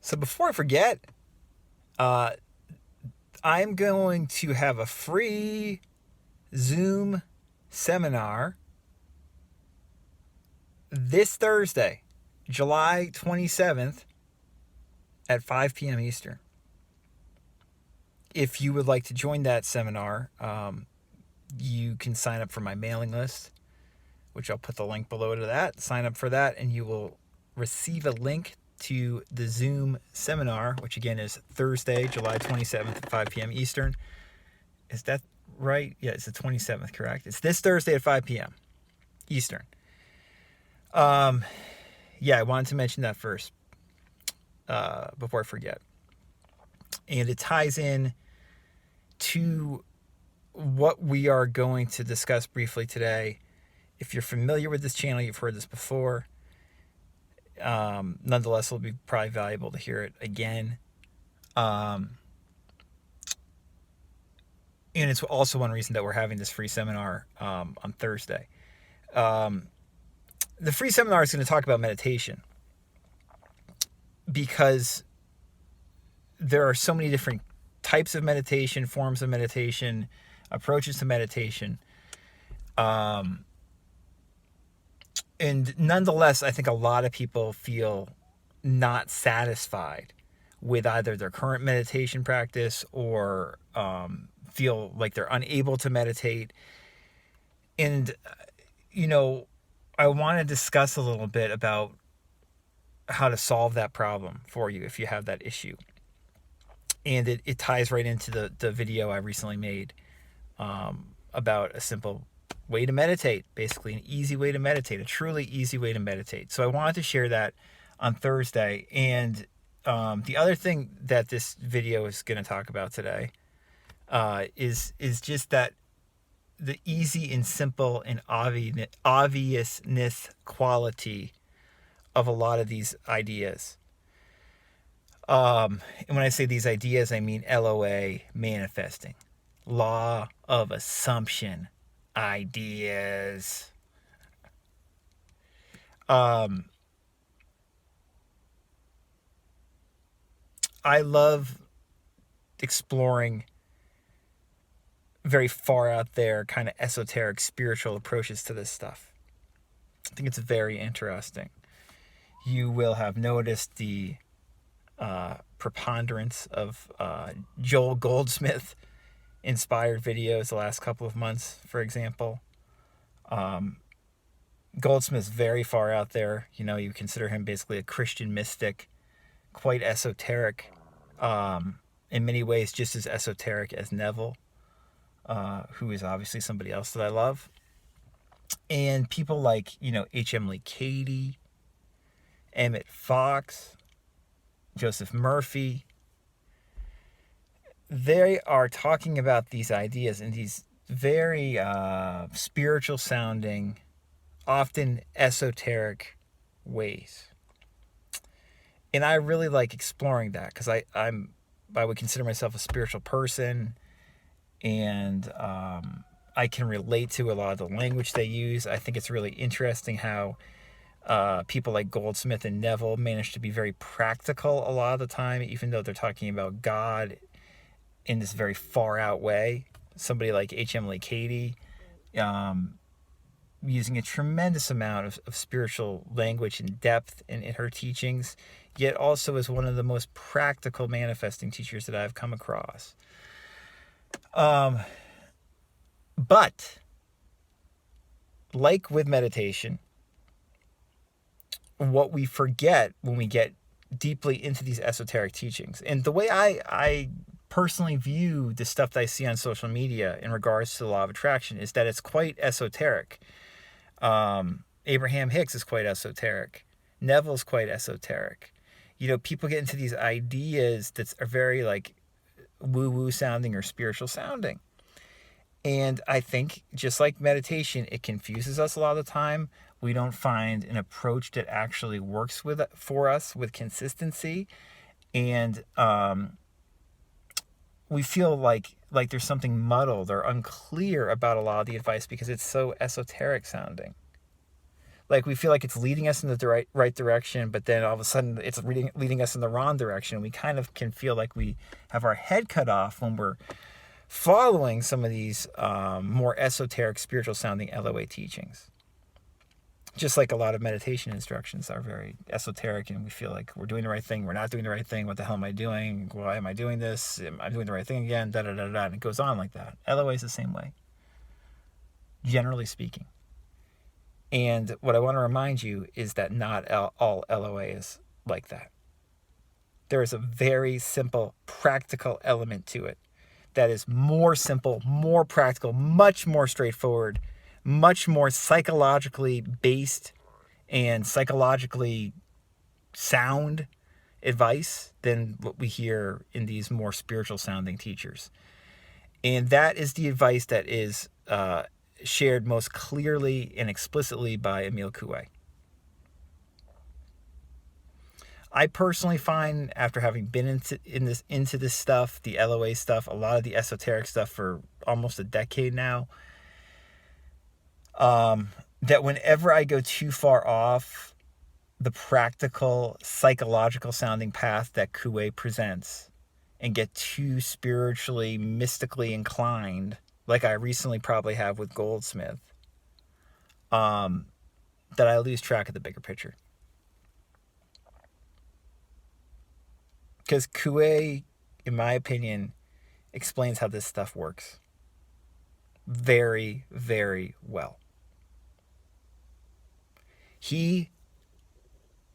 So before I forget, uh, I'm going to have a free Zoom seminar this Thursday, July 27th at 5 p.m. Eastern. If you would like to join that seminar, you can sign up for my mailing list, which I'll put the link below to that. Sign up for that, and you will receive a link to the Zoom seminar, which again is Thursday, July 27th at 5 p.m. Eastern. Is that right? Yeah, it's the 27th, correct? It's this Thursday at 5 p.m. Eastern. Yeah, I wanted to mention that first before I forget. And it ties in to what we are going to discuss briefly today. If you're familiar with this channel, you've heard this before. Nonetheless, it'll be probably valuable to hear it again. And it's also one reason that we're having this free seminar on Thursday. The free seminar is going to talk about meditation because there are so many different types of meditation, forms of meditation, approaches to meditation. And nonetheless, I think a lot of people feel not satisfied with either their current meditation practice or feel like they're unable to meditate. And, I want to discuss a little bit about how to solve that problem for you if you have that issue. And it ties right into the video I recently made about a simple way to meditate, basically an easy way to meditate, a truly easy way to meditate. So I wanted to share that on Thursday. And the other thing that this video is going to talk about today is just that the easy and simple and obviousness quality of a lot of these ideas. And when I say these ideas, I mean LOA, manifesting, law of assumption, ideas. I love exploring very far out there kind of esoteric spiritual approaches to this stuff. I think it's very interesting. You will have noticed the preponderance of Joel Goldsmith inspired videos the last couple of months, for example. Goldsmith's very far out there. You consider him basically a Christian mystic, quite esoteric, in many ways just as esoteric as Neville, who is obviously somebody else that I love. And people like, Emile Coué, Emmett Fox, Joseph Murphy, they are talking about these ideas in these very spiritual sounding, often esoteric ways. And I really like exploring that because I would consider myself a spiritual person, and I can relate to a lot of the language they use. I think it's really interesting how people like Goldsmith and Neville manage to be very practical a lot of the time, even though they're talking about God in this very far out way. Somebody like Emile Coué, using a tremendous amount of spiritual language and depth in her teachings, yet also is one of the most practical manifesting teachers that I've come across. But like with meditation, what we forget when we get deeply into these esoteric teachings, and the way I personally view the stuff that I see on social media in regards to the law of attraction, is that it's quite esoteric. Abraham Hicks is quite esoteric. Neville's quite esoteric. People get into these ideas that are very like woo-woo sounding or spiritual sounding. And I think just like meditation, it confuses us a lot of the time. We don't find an approach that actually works for us with consistency. And we feel like there's something muddled or unclear about a lot of the advice because it's so esoteric sounding. Like we feel like it's leading us in the right direction, but then all of a sudden it's leading us in the wrong direction. We kind of can feel like we have our head cut off when we're following some of these more esoteric, spiritual sounding LOA teachings. Just like a lot of meditation instructions are very esoteric, and we feel like we're doing the right thing, we're not doing the right thing, what the hell am I doing? Why am I doing this? Am I doing the right thing again? Da da da da. And it goes on like that. LOA is the same way, generally speaking. And what I want to remind you is that not all LOA is like that. There is a very simple, practical element to it that is more simple, more practical, much more straightforward, much more psychologically based and psychologically sound advice than what we hear in these more spiritual sounding teachers. And that is the advice that is shared most clearly and explicitly by Émile Coué. I personally find, after having been into this stuff, the LOA stuff, a lot of the esoteric stuff for almost a decade now, that whenever I go too far off the practical, psychological sounding path that Coué presents and get too spiritually, mystically inclined, like I recently probably have with Goldsmith, that I lose track of the bigger picture. Because Coué, in my opinion, explains how this stuff works very, very well. He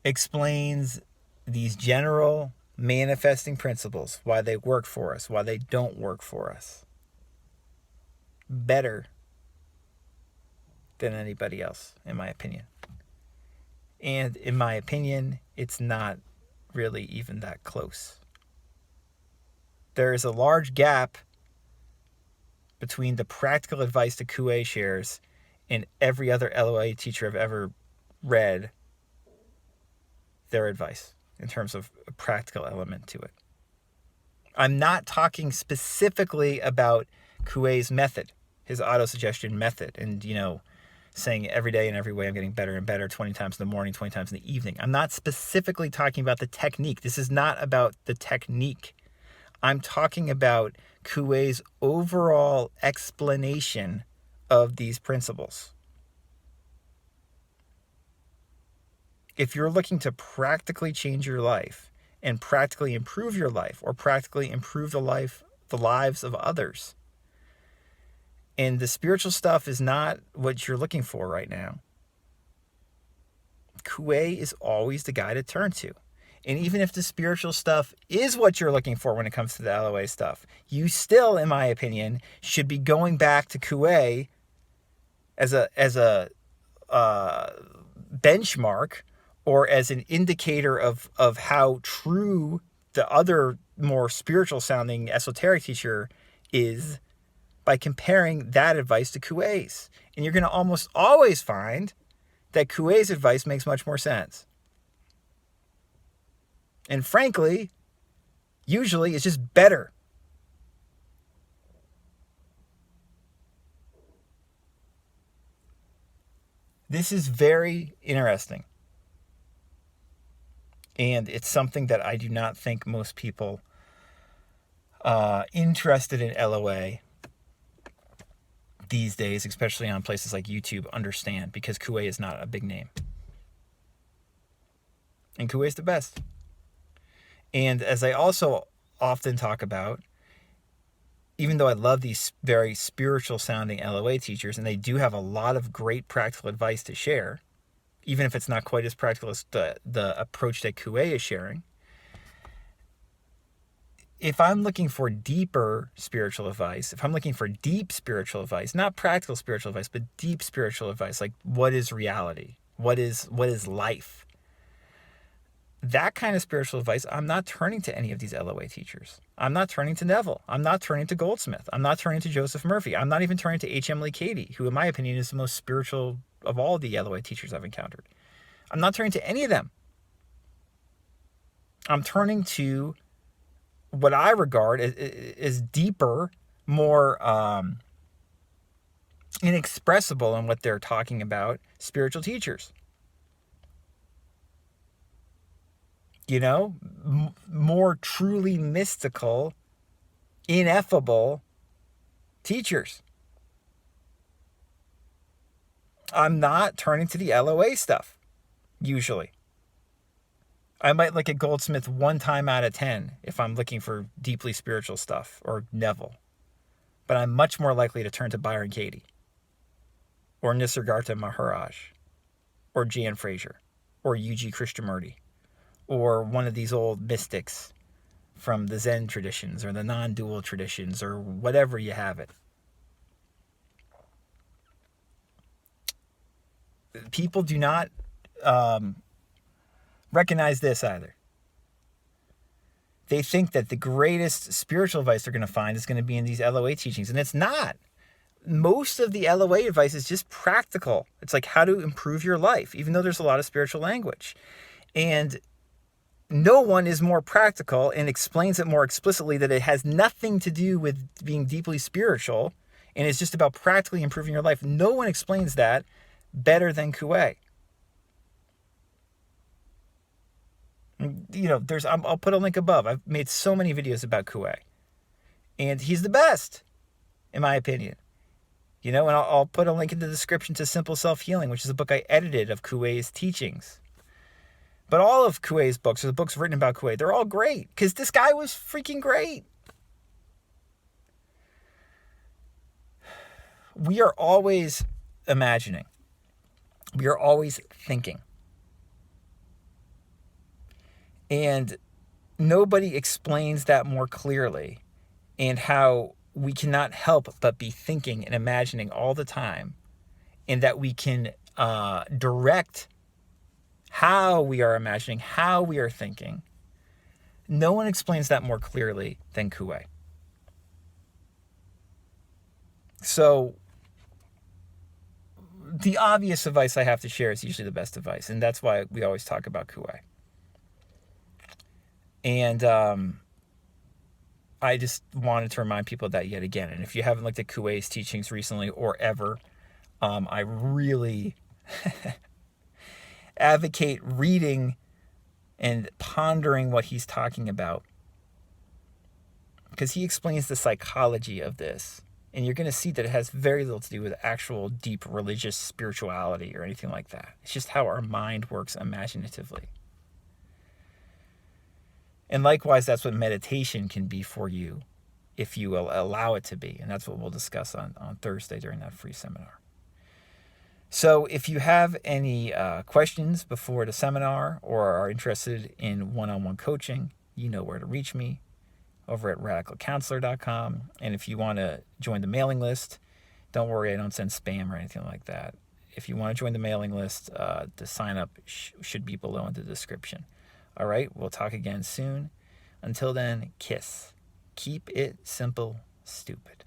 explains these general manifesting principles, why they work for us, why they don't work for us, better than anybody else, in my opinion. And in my opinion, it's not really even that close. There is a large gap between the practical advice that Coué shares and every other LOA teacher I've ever read their advice in terms of a practical element to it. I'm not talking specifically about Coué's method, his autosuggestion method, and, saying every day and every way I'm getting better and better, 20 times in the morning, 20 times in the evening. I'm not specifically talking about the technique. This is not about the technique. I'm talking about Coué's overall explanation of these principles. If you're looking to practically change your life and practically improve your life or practically improve the lives of others, and the spiritual stuff is not what you're looking for right now, Coué is always the guy to turn to. And even if the spiritual stuff is what you're looking for when it comes to the LOA stuff, you still, in my opinion, should be going back to Coué as a benchmark or as an indicator of how true the other more spiritual sounding esoteric teacher is, by comparing that advice to Coué's. And you're going to almost always find that Coué's advice makes much more sense. And frankly, usually it's just better. This is very interesting. And it's something that I do not think most people interested in LOA these days, especially on places like YouTube, understand, because Coué is not a big name. And Coué is the best. And as I also often talk about, even though I love these very spiritual sounding LOA teachers, and they do have a lot of great practical advice to share, even if it's not quite as practical as the approach that Coué is sharing, if I'm looking for deeper spiritual advice, if I'm looking for deep spiritual advice, not practical spiritual advice, but deep spiritual advice, like what is reality? What is life? That kind of spiritual advice, I'm not turning to any of these LOA teachers. I'm not turning to Neville. I'm not turning to Goldsmith. I'm not turning to Joseph Murphy. I'm not even turning to H. Emily Cady, who in my opinion is the most spiritual of all the LOA teachers I've encountered. I'm not turning to any of them. I'm turning to what I regard as deeper, more inexpressible in what they're talking about, spiritual teachers. more truly mystical, ineffable teachers. I'm not turning to the LOA stuff, usually. I might look at Goldsmith 1 time out of 10 if I'm looking for deeply spiritual stuff, or Neville. But I'm much more likely to turn to Byron Katie, or Nisargadatta Maharaj, or Jan Fraser, or U.G. Krishnamurti, or one of these old mystics from the Zen traditions, or the non-dual traditions, or whatever you have it. People do not recognize this either. They think that the greatest spiritual advice they're going to find is going to be in these LOA teachings, and it's not. Most of the LOA advice is just practical. It's like how to improve your life, even though there's a lot of spiritual language. And no one is more practical and explains it more explicitly, that it has nothing to do with being deeply spiritual and it's just about practically improving your life. No one explains that better than Coué. I'll put a link above. I've made so many videos about Coué, and he's the best, in my opinion. And I'll put a link in the description to Simple Self-Healing, which is a book I edited of Coué's teachings. But all of Coué's books, or the books written about Coué, they're all great, because this guy was freaking great. We are always imagining. We are always thinking. And nobody explains that more clearly, and how we cannot help but be thinking and imagining all the time, and that we can direct how we are imagining, how we are thinking. No one explains that more clearly than Coué. So the obvious advice I have to share is usually the best advice, and that's why we always talk about Coué. And I just wanted to remind people of that yet again. And if you haven't looked at Coué's teachings recently or ever, I really advocate reading and pondering what he's talking about, because he explains the psychology of this. And you're going to see that it has very little to do with actual deep religious spirituality or anything like that. It's just how our mind works imaginatively. And likewise, that's what meditation can be for you if you will allow it to be. And that's what we'll discuss on Thursday during that free seminar. So if you have any questions before the seminar, or are interested in one-on-one coaching, you know where to reach me, over at radicalcounselor.com. And if you want to join the mailing list, don't worry, I don't send spam or anything like that. If you want to join the mailing list, the sign up should be below in the description. All right, we'll talk again soon. Until then, kiss. Keep it simple, stupid.